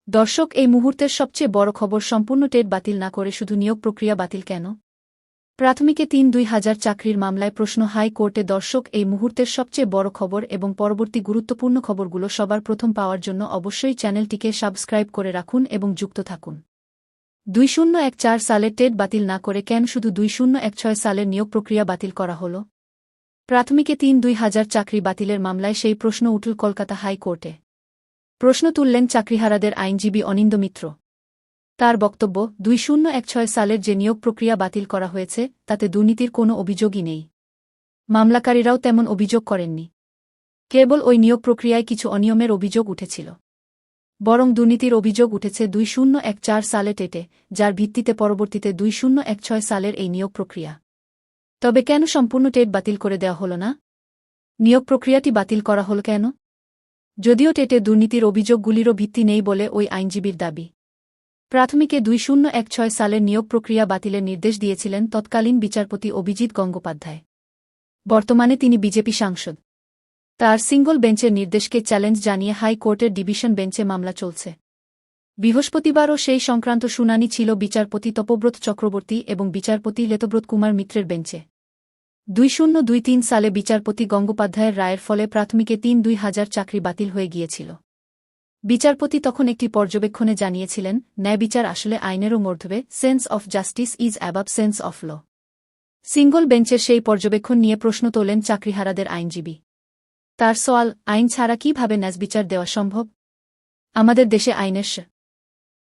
দর্শক, এই মুহূর্তের সবচেয়ে বড় খবর, সম্পূর্ণ টেট বাতিল না করে শুধু নিয়োগ প্রক্রিয়া বাতিল কেন? প্রাথমিকে ৩-২ হাজার চাকরির মামলায় প্রশ্ন হাইকোর্টে। দর্শক, এই মুহূর্তের সবচেয়ে বড় খবর এবং পরবর্তী গুরুত্বপূর্ণ খবরগুলো সবার প্রথম পাওয়ার জন্য অবশ্যই চ্যানেলটিকে সাবস্ক্রাইব করে রাখুন এবং যুক্ত থাকুন। ২০১৪ সালের টেট বাতিল না করে কেন শুধু ২০১৬ সালের নিয়োগ প্রক্রিয়া বাতিল করা হল? প্রাথমিকে ৩-২ হাজার চাকরি বাতিলের মামলায় সেই প্রশ্ন উঠল কলকাতা হাইকোর্টে। প্রশ্ন তুললেন চাকরিহারাদের আইনজীবী অনিন্দ মিত্র। তার বক্তব্য, ২০১৬ সালের যে নিয়োগ প্রক্রিয়া বাতিল করা হয়েছে তাতে দুর্নীতির কোনো অভিযোগই নেই। মামলাকারীরাও তেমন অভিযোগ করেননি। কেবল ওই নিয়োগ প্রক্রিয়ায় কিছু অনিয়মের অভিযোগ উঠেছিল। বরং দুর্নীতির অভিযোগ উঠেছে ২০১৪ সালে টেটে, যার ভিত্তিতে পরবর্তীতে ২০১৬ সালের এই নিয়োগ প্রক্রিয়া। তবে কেন সম্পূর্ণ টেট বাতিল করে দেওয়া হল না? নিয়োগ প্রক্রিয়াটি বাতিল করা হল কেন? যদিও টেটে দুর্নীতির অভিযোগগুলিরও ভিত্তি নেই বলে ওই আইনজীবীর দাবি। প্রাথমিকে ২০১৬ সালের নিয়োগ প্রক্রিয়া বাতিলের নির্দেশ দিয়েছিলেন তৎকালীন বিচারপতি অভিজিৎ গঙ্গোপাধ্যায়। বর্তমানে তিনি বিজেপি সাংসদ। তার সিঙ্গল বেঞ্চের নির্দেশকে চ্যালেঞ্জ জানিয়ে হাইকোর্টের ডিভিশন বেঞ্চে মামলা চলছে। বৃহস্পতিবারও সেই সংক্রান্ত শুনানি ছিল বিচারপতি তপব্রত চক্রবর্তী এবং বিচারপতি লেতব্রত কুমার মিত্রের বেঞ্চে। ২০২৩ সালে বিচারপতি গঙ্গোপাধ্যায়ের রায়ের ফলে প্রাথমিকে ৩-২ হাজার চাকরি বাতিল হয়ে গিয়েছিল। বিচারপতি তখন একটি পর্যবেক্ষণে জানিয়েছিলেন, ন্যায় বিচার আসলে আইনেরও ঊর্ধ্বে, sense of justice is above sense of law. Single বেঞ্চের সেই পর্যবেক্ষণ নিয়ে প্রশ্ন তোলেন চাকরিহারাদের আইনজীবী। তার সওয়াল, আইন ছাড়া কীভাবে ন্যায়বিচার দেওয়া সম্ভব? আমাদের দেশে আইনের